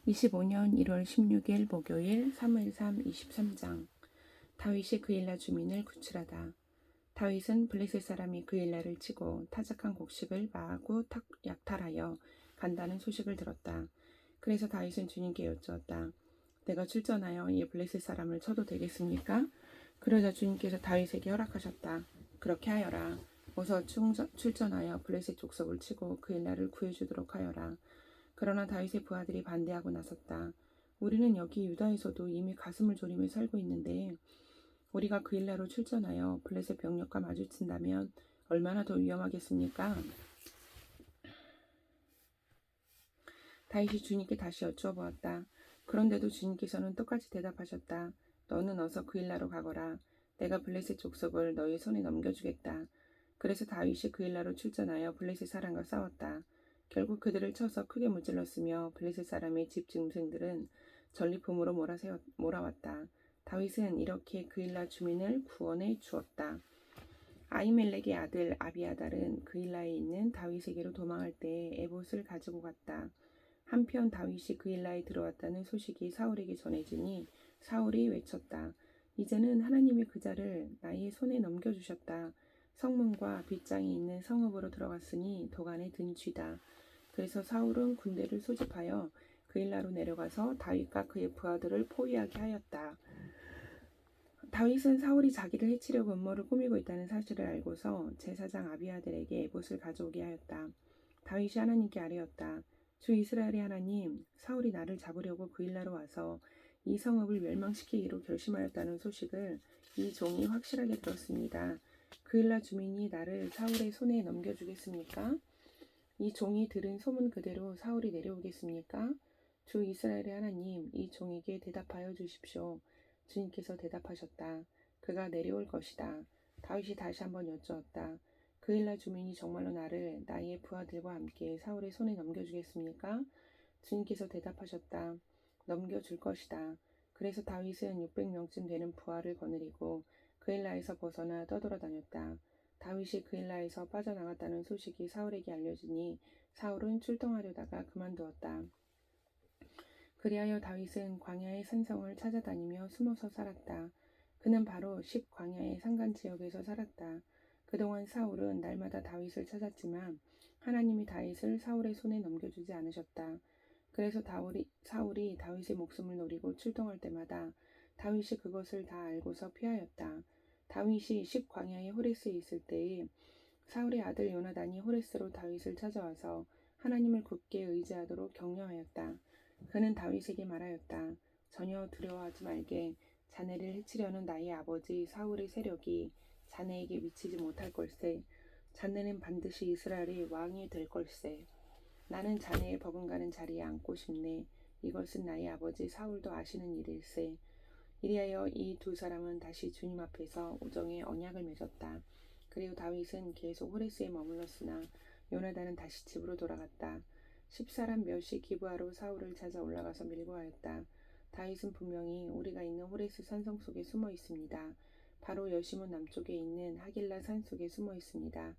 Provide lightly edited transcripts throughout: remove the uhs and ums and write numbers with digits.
25년 1월 16일 목요일 사무엘상 23장. 다윗이 그일라 주민을 구출하다. 다윗은 블레셋 사람이 그일라를 치고 타작한 곡식을 마구 약탈하여 간다는 소식을 들었다. 그래서 다윗은 주님께 여쭈었다. 내가 출전하여 이 블레셋 사람을 쳐도 되겠습니까? 그러자 주님께서 다윗에게 허락하셨다. 그렇게 하여라. 어서 출전하여 블레셋 족속을 치고 그일라를 구해주도록 하여라. 그러나 다윗의 부하들이 반대하고 나섰다. 우리는 여기 유다에서도 이미 가슴을 졸이며 살고 있는데 우리가 그일라로 출전하여 블레셋 병력과 마주친다면 얼마나 더 위험하겠습니까? 다윗이 주님께 다시 여쭈어보았다. 그런데도 주님께서는 똑같이 대답하셨다. 너는 어서 그일라로 가거라. 내가 블레셋 족속을 너의 손에 넘겨주겠다. 그래서 다윗이 그일라로 출전하여 블레셋 사람과 싸웠다. 결국 그들을 쳐서 크게 무찔렀으며 블레셋 사람의 집 짐승들은 전리품으로 몰아왔다. 다윗은 이렇게 그일라 주민을 구원해 주었다. 아히멜렉의 아들 아비아달은 그일라에 있는 다윗에게로 도망할 때 에봇을 가지고 갔다. 한편 다윗이 그일라에 들어왔다는 소식이 사울에게 전해지니 사울이 외쳤다. 이제는 하나님이 그자를 나의 손에 넘겨주셨다. 성문과 빗장이 있는 성읍으로 들어갔으니 도간에 든 쥐다. 그래서 사울은 군대를 소집하여 그일라로 내려가서 다윗과 그의 부하들을 포위하게 하였다. 다윗은 사울이 자기를 해치려고 음모를 꾸미고 있다는 사실을 알고서 제사장 아비아들에게 에봇을 가져오게 하였다. 다윗이 하나님께 아뢰었다. 주 이스라엘의 하나님, 사울이 나를 잡으려고 그일라로 와서 이 성읍을 멸망시키기로 결심하였다는 소식을 이 종이 확실하게 들었습니다. 그일라 주민이 나를 사울의 손에 넘겨주겠습니까? 이 종이 들은 소문 그대로 사울이 내려오겠습니까? 주 이스라엘의 하나님, 이 종에게 대답하여 주십시오. 주님께서 대답하셨다. 그가 내려올 것이다. 다윗이 다시 한번 여쭈었다. 그일라 주민이 정말로 나를 나의 부하들과 함께 사울의 손에 넘겨주겠습니까? 주님께서 대답하셨다. 넘겨줄 것이다. 그래서 다윗은 600명쯤 되는 부하를 거느리고 그일라에서 벗어나 떠돌아다녔다. 다윗이 그일라에서 빠져나갔다는 소식이 사울에게 알려지니 사울은 출동하려다가 그만두었다. 그리하여 다윗은 광야의 산성을 찾아다니며 숨어서 살았다. 그는 바로 10 광야의 산간 지역에서 살았다. 그동안 사울은 날마다 다윗을 찾았지만 하나님이 다윗을 사울의 손에 넘겨주지 않으셨다. 그래서 사울이 다윗의 목숨을 노리고 출동할 때마다 다윗이 그것을 다 알고서 피하였다. 다윗이 10 광야의 호레스에 있을 때에 사울의 아들 요나단이 호레스로 다윗을 찾아와서 하나님을 굳게 의지하도록 격려하였다. 그는 다윗에게 말하였다. 전혀 두려워하지 말게. 자네를 해치려는 나의 아버지 사울의 세력이 자네에게 미치지 못할 걸세. 자네는 반드시 이스라엘의 왕이 될 걸세. 나는 자네의 버금가는 자리에 앉고 싶네. 이것은 나의 아버지 사울도 아시는 일일세. 이리하여 이 두 사람은 다시 주님 앞에서 우정의 언약을 맺었다. 그리고 다윗은 계속 호레스에 머물렀으나 요나단은 다시 집으로 돌아갔다. 10사람 몇이 기브아로 사울을 찾아 올라가서 밀고 하였다. 다윗은 분명히 우리가 있는 호레스 산성 속에 숨어 있습니다. 바로 여시몬 남쪽에 있는 하길라 산 속에 숨어 있습니다.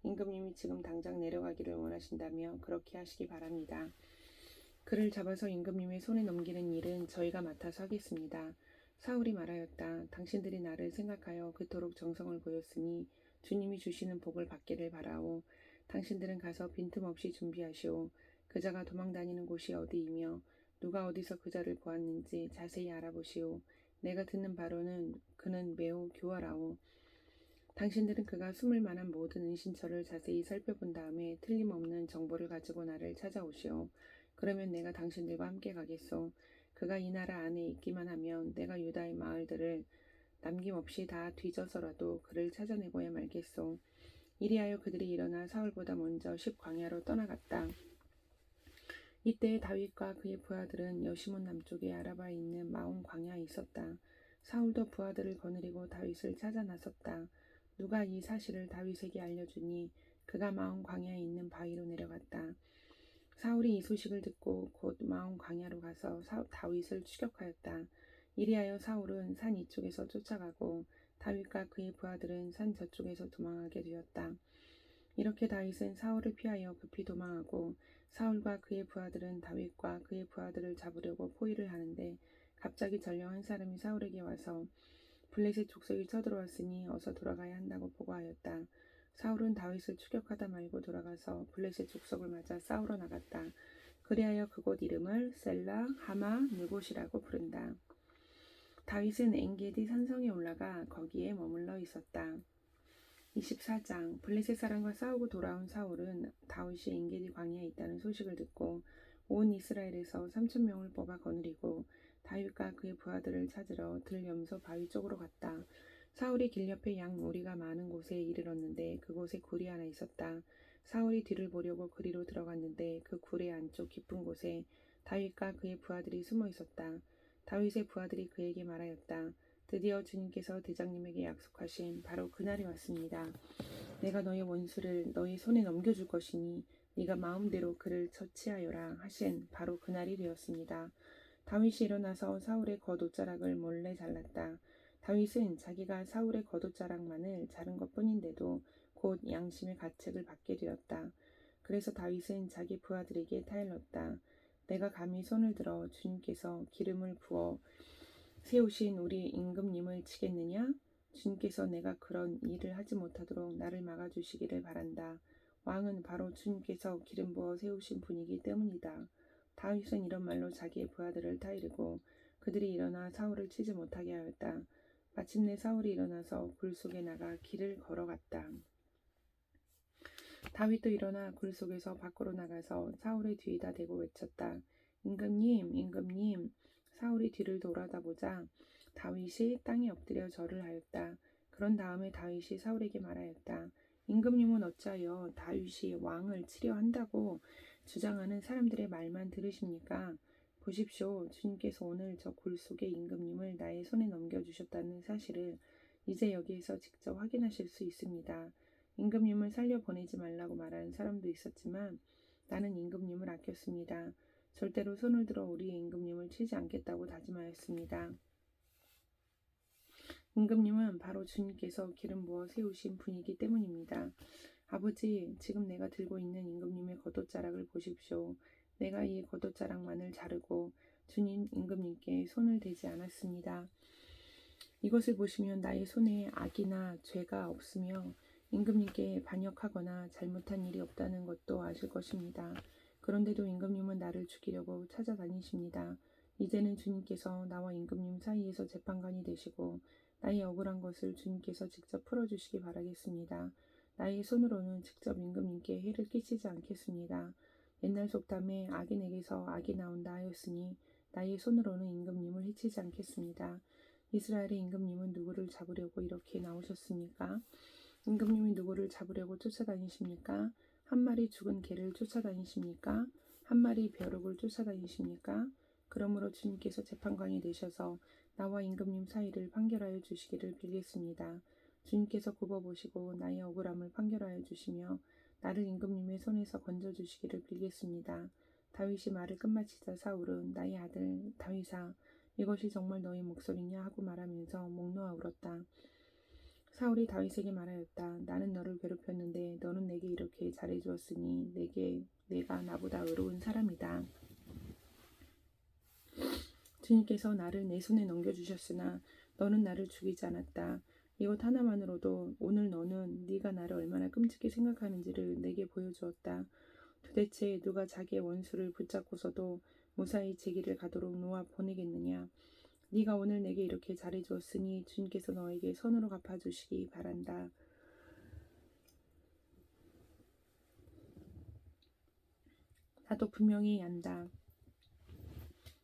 임금님이 지금 당장 내려가기를 원하신다며 그렇게 하시기 바랍니다. 그를 잡아서 임금님의 손에 넘기는 일은 저희가 맡아서 하겠습니다. 사울이 말하였다. 당신들이 나를 생각하여 그토록 정성을 보였으니 주님이 주시는 복을 받기를 바라오. 당신들은 가서 빈틈없이 준비하시오. 그자가 도망다니는 곳이 어디이며 누가 어디서 그자를 보았는지 자세히 알아보시오. 내가 듣는 바로는 그는 매우 교활하오. 당신들은 그가 숨을 만한 모든 은신처를 자세히 살펴본 다음에 틀림없는 정보를 가지고 나를 찾아오시오. 그러면 내가 당신들과 함께 가겠소. 그가 이 나라 안에 있기만 하면 내가 유다의 마을들을 남김없이 다 뒤져서라도 그를 찾아내고야 말겠소. 이리하여 그들이 일어나 사울보다 먼저 10 광야로 떠나갔다. 이때 다윗과 그의 부하들은 여시몬 남쪽의 아라바에 있는 마온 광야에 있었다. 사울도 부하들을 거느리고 다윗을 찾아 나섰다. 누가 이 사실을 다윗에게 알려주니 그가 마온 광야에 있는 바위로 내려갔다. 사울이 이 소식을 듣고 곧 마온 광야로 가서 다윗을 추격하였다. 이리하여 사울은 산 이쪽에서 쫓아가고 다윗과 그의 부하들은 산 저쪽에서 도망하게 되었다. 이렇게 다윗은 사울을 피하여 급히 도망하고 사울과 그의 부하들은 다윗과 그의 부하들을 잡으려고 포위를 하는데 갑자기 전령 한 사람이 사울에게 와서 블레셋 족속이 쳐들어왔으니 어서 돌아가야 한다고 보고하였다. 사울은 다윗을 추격하다 말고 돌아가서 블레셋 족속을 맞아 싸우러 나갔다. 그리하여 그곳 이름을 셀라 하마 느곳이라고 부른다. 다윗은 엔게디 산성에 올라가 거기에 머물러 있었다. 24장 블레셋 사람과 싸우고 돌아온 사울은 다윗이 엔게디 광야에 있다는 소식을 듣고 온 이스라엘에서 3,000명을 뽑아 거느리고 다윗과 그의 부하들을 찾으러 들염소 바위 쪽으로 갔다. 사울이 길 옆에 양 오리가 많은 곳에 이르렀는데 그곳에 굴이 하나 있었다. 사울이 뒤를 보려고 그리로 들어갔는데 그 굴의 안쪽 깊은 곳에 다윗과 그의 부하들이 숨어 있었다. 다윗의 부하들이 그에게 말하였다. 드디어 주님께서 대장님에게 약속하신 바로 그날이 왔습니다. 내가 너의 원수를 너의 손에 넘겨줄 것이니 네가 마음대로 그를 처치하여라 하신 바로 그날이 되었습니다. 다윗이 일어나서 사울의 겉옷자락을 몰래 잘랐다. 다윗은 자기가 사울의 겉옷자락만을 자른 것뿐인데도 곧 양심의 가책을 받게 되었다. 그래서 다윗은 자기 부하들에게 타일렀다. 내가 감히 손을 들어 주님께서 기름을 부어 세우신 우리 임금님을 치겠느냐? 주님께서 내가 그런 일을 하지 못하도록 나를 막아주시기를 바란다. 왕은 바로 주님께서 기름 부어 세우신 분이기 때문이다. 다윗은 이런 말로 자기의 부하들을 타이르고 그들이 일어나 사울을 치지 못하게 하였다. 마침내 사울이 일어나서 굴 속에 나가 길을 걸어갔다. 다윗도 일어나 굴 속에서 밖으로 나가서 사울의 뒤에다 대고 외쳤다. 임금님, 임금님. 사울이 뒤를 돌아다보자 다윗이 땅에 엎드려 절을 하였다. 그런 다음에 다윗이 사울에게 말하였다. 임금님은 어찌하여 다윗이 왕을 치려 한다고 주장하는 사람들의 말만 들으십니까? 보십시오. 주님께서 오늘 저 굴 속에 임금님을 나의 손에 넘겨주셨다는 사실을 이제 여기에서 직접 확인하실 수 있습니다. 임금님을 살려보내지 말라고 말하는 사람도 있었지만 나는 임금님을 아꼈습니다. 절대로 손을 들어 우리 임금님을 치지 않겠다고 다짐하였습니다. 임금님은 바로 주님께서 기름 부어 세우신 분이기 때문입니다. 아버지, 지금 내가 들고 있는 임금님의 겉옷자락을 보십시오. 내가 이 겉옷자락만을 자르고 주님 임금님께 손을 대지 않았습니다. 이것을 보시면 나의 손에 악이나 죄가 없으며 임금님께 반역하거나 잘못한 일이 없다는 것도 아실 것입니다. 그런데도 임금님은 나를 죽이려고 찾아다니십니다. 이제는 주님께서 나와 임금님 사이에서 재판관이 되시고 나의 억울한 것을 주님께서 직접 풀어주시기 바라겠습니다. 나의 손으로는 직접 임금님께 해를 끼치지 않겠습니다. 옛날 속담에 악인에게서 악이 나온다 하였으니 나의 손으로는 임금님을 해치지 않겠습니다. 이스라엘의 임금님은 누구를 잡으려고 이렇게 나오셨습니까? 임금님이 누구를 잡으려고 쫓아다니십니까? 한 마리 죽은 개를 쫓아다니십니까? 한 마리 벼룩을 쫓아다니십니까? 그러므로 주님께서 재판관이 되셔서 나와 임금님 사이를 판결하여 주시기를 빌겠습니다. 주님께서 굽어보시고 나의 억울함을 판결하여 주시며 나를 임금님의 손에서 건져주시기를 빌겠습니다. 다윗이 말을 끝마치자 사울은 나의 아들 다윗아 이것이 정말 너의 목소리냐 하고 말하면서 목 놓아 울었다. 사울이 다윗에게 말하였다. 나는 너를 괴롭혔는데 너는 내게 이렇게 잘해주었으니 내가 나보다 의로운 사람이다. 주님께서 나를 내 손에 넘겨주셨으나 너는 나를 죽이지 않았다. 이것 하나만으로도 오늘 너는 네가 나를 얼마나 끔찍히 생각하는지를 내게 보여주었다. 도대체 누가 자기의 원수를 붙잡고서도 무사히 제 길을 가도록 놓아 보내겠느냐. 네가 오늘 내게 이렇게 잘해주었으니 주님께서 너에게 선으로 갚아주시기 바란다. 나도 분명히 안다.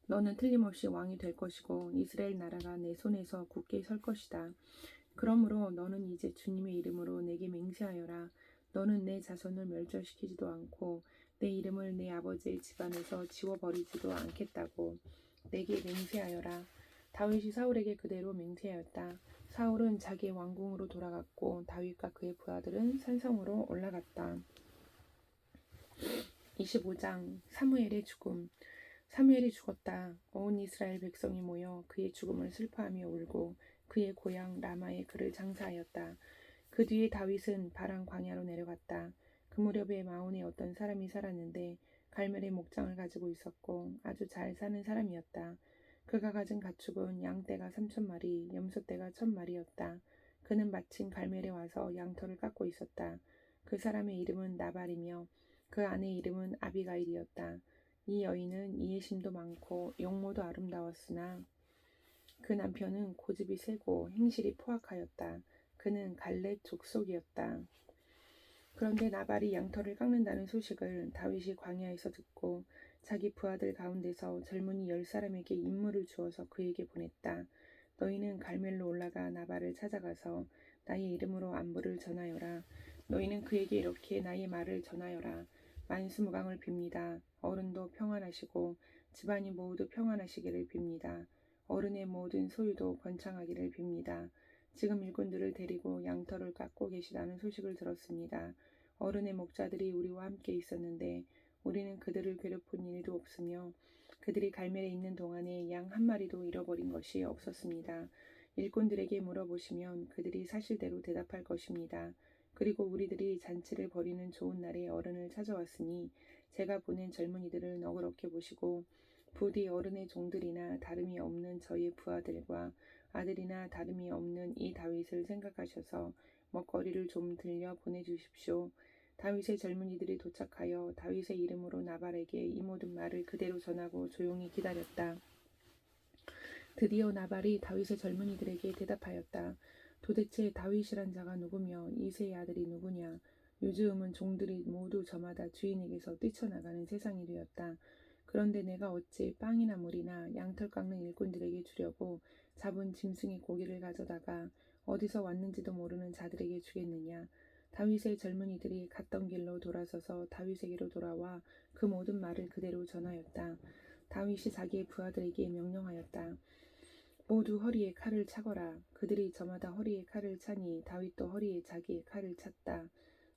너는 틀림없이 왕이 될 것이고 이스라엘 나라가 내 손에서 굳게 설 것이다. 그러므로 너는 이제 주님의 이름으로 내게 맹세하여라. 너는 내 자손을 멸절시키지도 않고 내 이름을 내 아버지의 집안에서 지워버리지도 않겠다고 내게 맹세하여라. 다윗이 사울에게 그대로 맹세하였다. 사울은 자기의 왕궁으로 돌아갔고 다윗과 그의 부하들은 산성으로 올라갔다. 25장 사무엘의 죽음. 사무엘이 죽었다. 온 이스라엘 백성이 모여 그의 죽음을 슬퍼하며 울고 그의 고향 라마에 그를 장사하였다. 그 뒤에 다윗은 바람 광야로 내려갔다. 그 무렵에 마온에 어떤 사람이 살았는데 갈멜의 목장을 가지고 있었고 아주 잘 사는 사람이었다. 그가 가진 가축은 양떼가 3,000마리, 염소떼가 1,000마리였다. 그는 마침 갈멜에 와서 양털을 깎고 있었다. 그 사람의 이름은 나발이며 그 아내의 이름은 아비가일이었다. 이 여인은 이해심도 많고 용모도 아름다웠으나 그 남편은 고집이 세고 행실이 포악하였다. 그는 갈렙 족속이었다. 그런데 나발이 양털을 깎는다는 소식을 다윗이 광야에서 듣고 자기 부하들 가운데서 젊은이 10사람에게 임무를 주어서 그에게 보냈다. 너희는 갈멜로 올라가 나발을 찾아가서 나의 이름으로 안부를 전하여라. 너희는 그에게 이렇게 나의 말을 전하여라. 만수무강을 빕니다. 어른도 평안하시고 집안이 모두 평안하시기를 빕니다. 어른의 모든 소유도 번창하기를 빕니다. 지금 일꾼들을 데리고 양털을 깎고 계시다는 소식을 들었습니다. 어른의 목자들이 우리와 함께 있었는데 우리는 그들을 괴롭힌 일도 없으며 그들이 갈멜에 있는 동안에 양 한 마리도 잃어버린 것이 없었습니다. 일꾼들에게 물어보시면 그들이 사실대로 대답할 것입니다. 그리고 우리들이 잔치를 벌이는 좋은 날에 어른을 찾아왔으니 제가 보낸 젊은이들을 너그럽게 보시고 부디 어른의 종들이나 다름이 없는 저희 부하들과 아들이나 다름이 없는 이 다윗을 생각하셔서 먹거리를 좀 들려 보내주십시오. 다윗의 젊은이들이 도착하여 다윗의 이름으로 나발에게 이 모든 말을 그대로 전하고 조용히 기다렸다. 드디어 나발이 다윗의 젊은이들에게 대답하였다. 도대체 다윗이란 자가 누구며 이새의 아들이 누구냐? 요즘은 종들이 모두 저마다 주인에게서 뛰쳐나가는 세상이 되었다. 그런데 내가 어찌 빵이나 물이나 양털 깎는 일꾼들에게 주려고 잡은 짐승의 고기를 가져다가 어디서 왔는지도 모르는 자들에게 주겠느냐? 다윗의 젊은이들이 갔던 길로 돌아서서 다윗에게로 돌아와 그 모든 말을 그대로 전하였다. 다윗이 자기의 부하들에게 명령하였다. 모두 허리에 칼을 차거라. 그들이 저마다 허리에 칼을 차니 다윗도 허리에 자기의 칼을 찼다.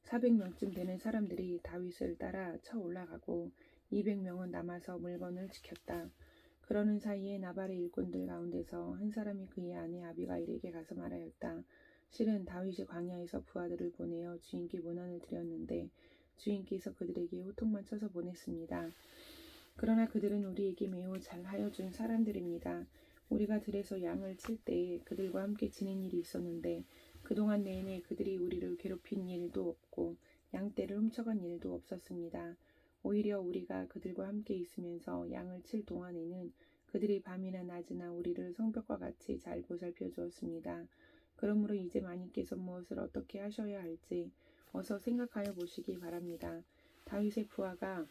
400명쯤 되는 사람들이 다윗을 따라 쳐 올라가고 200명은 남아서 물건을 지켰다. 그러는 사이에 나발의 일꾼들 가운데서 한 사람이 그의 아내 아비가일에게 가서 말하였다. 실은 다윗이 광야에서 부하들을 보내어 주인께 문안을 드렸는데 주인께서 그들에게 호통만 쳐서 보냈습니다. 그러나 그들은 우리에게 매우 잘하여 준 사람들입니다. 우리가 들에서 양을 칠 때에 그들과 함께 지낸 일이 있었는데 그동안 내내 그들이 우리를 괴롭힌 일도 없고 양떼를 훔쳐간 일도 없었습니다. 오히려 우리가 그들과 함께 있으면서 양을 칠 동안에는 그들이 밤이나 낮이나 우리를 성벽과 같이 잘 보살펴 주었습니다. 그러므로 이제 마님께서 무엇을 어떻게 하셔야 할지 어서 생각하여 보시기 바랍니다. 다윗의 부하가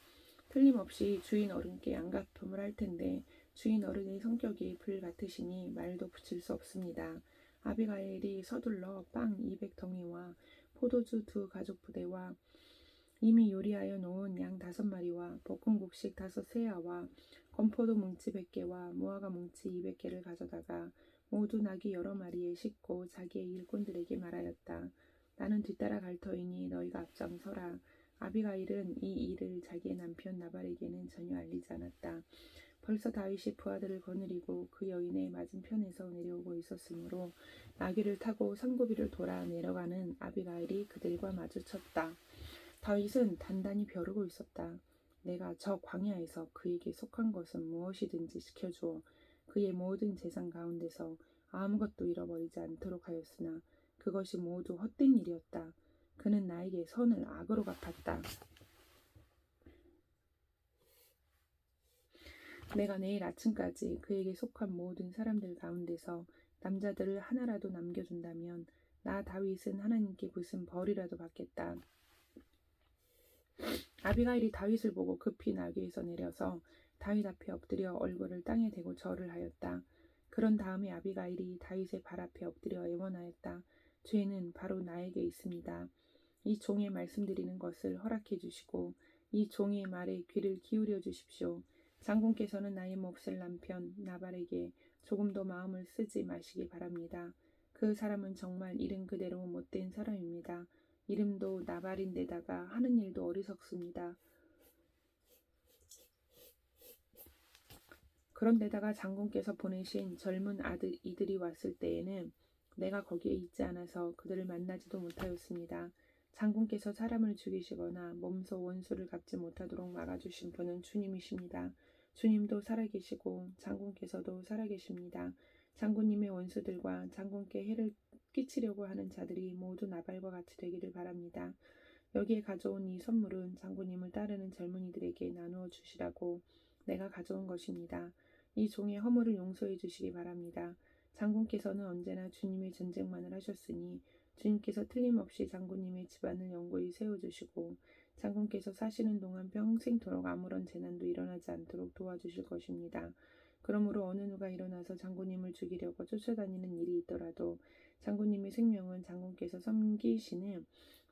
틀림없이 주인 어른께 양가품을 할 텐데 주인 어른의 성격이 불 같으시니 말도 붙일 수 없습니다. 아비가일이 서둘러 빵 200덩이와 포도주 2가죽부대와 이미 요리하여 놓은 양 5마리와 볶음국식 5세아와 건포도 뭉치 100개와 무화과 뭉치 200개를 가져다가 모두 나귀 여러 마리에 싣고 자기의 일꾼들에게 말하였다. 나는 뒤따라 갈 터이니 너희가 앞장서라. 아비가일은 이 일을 자기의 남편 나발에게는 전혀 알리지 않았다. 벌써 다윗이 부하들을 거느리고 그 여인의 맞은편에서 내려오고 있었으므로 나귀를 타고 산고비를 돌아 내려가는 아비가일이 그들과 마주쳤다. 다윗은 단단히 벼르고 있었다. 내가 저 광야에서 그에게 속한 것은 무엇이든지 지켜주어 그의 모든 재산 가운데서 아무것도 잃어버리지 않도록 하였으나 그것이 모두 헛된 일이었다. 그는 나에게 선을 악으로 갚았다. 내가 내일 아침까지 그에게 속한 모든 사람들 가운데서 남자들을 하나라도 남겨준다면 나 다윗은 하나님께 무슨 벌이라도 받겠다. 아비가일이 다윗을 보고 급히 나귀에서 내려서 다윗 앞에 엎드려 얼굴을 땅에 대고 절을 하였다. 그런 다음에 아비가일이 다윗의 발 앞에 엎드려 애원하였다. 죄는 바로 나에게 있습니다. 이 종의 말씀드리는 것을 허락해 주시고 이 종의 말에 귀를 기울여 주십시오. 장군께서는 나의 몹쓸 남편 나발에게 조금도 마음을 쓰지 마시기 바랍니다. 그 사람은 정말 이름 그대로 못된 사람입니다. 이름도 나발인데다가 하는 일도 어리석습니다. 그런데다가 장군께서 보내신 젊은 이들이 왔을 때에는 내가 거기에 있지 않아서 그들을 만나지도 못하였습니다. 장군께서 사람을 죽이시거나 몸소 원수를 갚지 못하도록 막아주신 분은 주님이십니다. 주님도 살아계시고 장군께서도 살아계십니다. 장군님의 원수들과 장군께 해를 끼치려고 하는 자들이 모두 나발과 같이 되기를 바랍니다. 여기에 가져온 이 선물은 장군님을 따르는 젊은이들에게 나누어 주시라고 내가 가져온 것입니다. 이 종의 허물을 용서해 주시기 바랍니다. 장군께서는 언제나 주님의 전쟁만을 하셨으니 주님께서 틀림없이 장군님의 집안을 영구히 세워주시고 장군께서 사시는 동안 평생토록 아무런 재난도 일어나지 않도록 도와주실 것입니다. 그러므로 어느 누가 일어나서 장군님을 죽이려고 쫓아다니는 일이 있더라도 장군님의 생명은 장군께서 섬기시는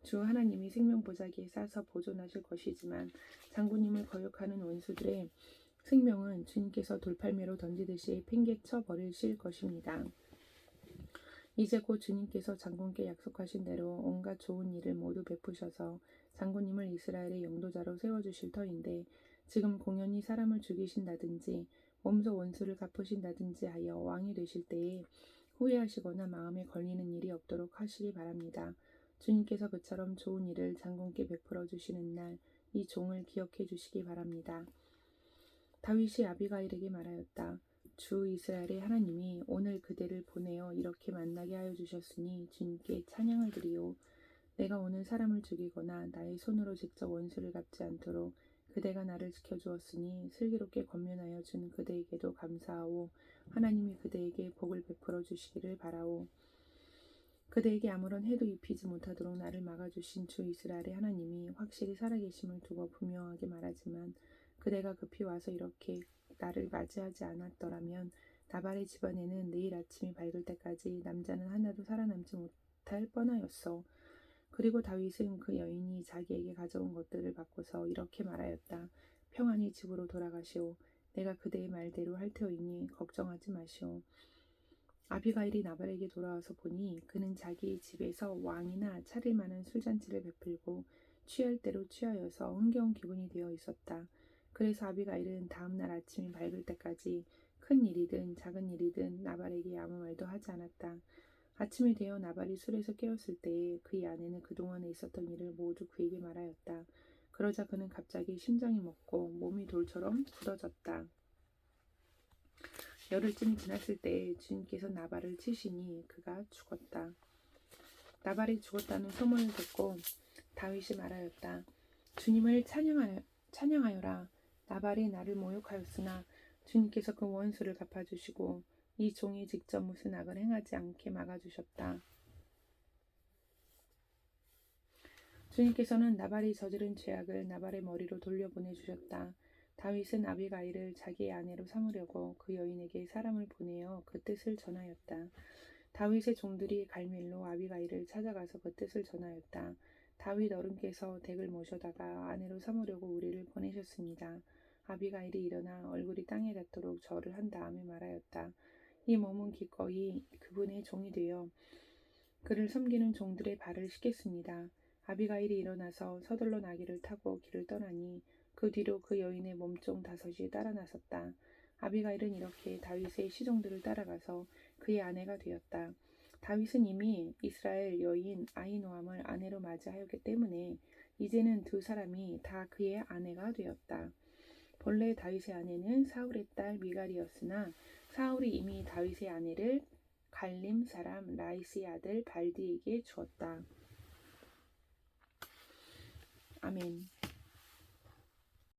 주 하나님이 생명 보자기에 싸서 보존하실 것이지만 장군님을 거역하는 원수들의 생명은 주님께서 돌팔매로 던지듯이 팽개쳐 버리실 것입니다. 이제 곧 주님께서 장군께 약속하신 대로 온갖 좋은 일을 모두 베푸셔서 장군님을 이스라엘의 영도자로 세워주실 터인데 지금 공연히 사람을 죽이신다든지 몸소 원수를 갚으신다든지 하여 왕이 되실 때에 후회하시거나 마음에 걸리는 일이 없도록 하시기 바랍니다. 주님께서 그처럼 좋은 일을 장군께 베풀어 주시는 날 이 종을 기억해 주시기 바랍니다. 다윗이 아비가일에게 말하였다. 주 이스라엘의 하나님이 오늘 그대를 보내어 이렇게 만나게 하여 주셨으니 주님께 찬양을 드리오. 내가 오늘 사람을 죽이거나 나의 손으로 직접 원수를 갚지 않도록 그대가 나를 지켜주었으니 슬기롭게 권면하여 준 그대에게도 감사하오. 하나님이 그대에게 복을 베풀어 주시기를 바라오. 그대에게 아무런 해도 입히지 못하도록 나를 막아주신 주 이스라엘의 하나님이 확실히 살아계심을 두고 분명하게 말하지만 그대가 급히 와서 이렇게 나를 맞이하지 않았더라면 나발의 집안에는 내일 아침이 밝을 때까지 남자는 하나도 살아남지 못할 뻔하였소. 그리고 다윗은 그 여인이 자기에게 가져온 것들을 받고서 이렇게 말하였다. 평안히 집으로 돌아가시오. 내가 그대의 말대로 할 테오이니 걱정하지 마시오. 아비가일이 나발에게 돌아와서 보니 그는 자기 집에서 왕이나 차릴 만한 술잔치를 베풀고 취할 대로 취하여서 흥겨운 기분이 되어 있었다. 그래서 아비가일은 다음 날 아침이 밝을 때까지 큰 일이든 작은 일이든 나발에게 아무 말도 하지 않았다. 아침이 되어 나발이 술에서 깨었을 때에 그의 아내는 그동안에 있었던 일을 모두 그에게 말하였다. 그러자 그는 갑자기 심장이 멎고 몸이 돌처럼 굳어졌다. 열흘쯤이 지났을 때에 주님께서 나발을 치시니 그가 죽었다. 나발이 죽었다는 소문을 듣고 다윗이 말하였다. 주님을 찬양하여라. 나발이 나를 모욕하였으나 주님께서 그 원수를 갚아주시고 이 종이 직접 무슨 악을 행하지 않게 막아주셨다. 주님께서는 나발이 저지른 죄악을 나발의 머리로 돌려보내주셨다. 다윗은 아비가일을 자기의 아내로 삼으려고 그 여인에게 사람을 보내어 그 뜻을 전하였다. 다윗의 종들이 갈멜로 아비가일을 찾아가서 그 뜻을 전하였다. 다윗 어른께서 댁을 모셔다가 아내로 삼으려고 우리를 보내셨습니다. 아비가일이 일어나 얼굴이 땅에 닿도록 절을 한 다음에 말하였다. 이 몸은 기꺼이 그분의 종이 되어 그를 섬기는 종들의 발을 씻겠습니다. 아비가일이 일어나서 서둘러 나귀를 타고 길을 떠나니 그 뒤로 그 여인의 몸종 5이 따라 나섰다. 아비가일은 이렇게 다윗의 시종들을 따라가서 그의 아내가 되었다. 다윗은 이미 이스라엘 여인 아히노함을 아내로 맞이하였기 때문에 이제는 두 사람이 다 그의 아내가 되었다. 본래 다윗의 아내는 사울의 딸 미갈이었으나 사울이 이미 다윗의 아내를 갈림 사람 라이스의 아들 발디에게 주었다. 아멘.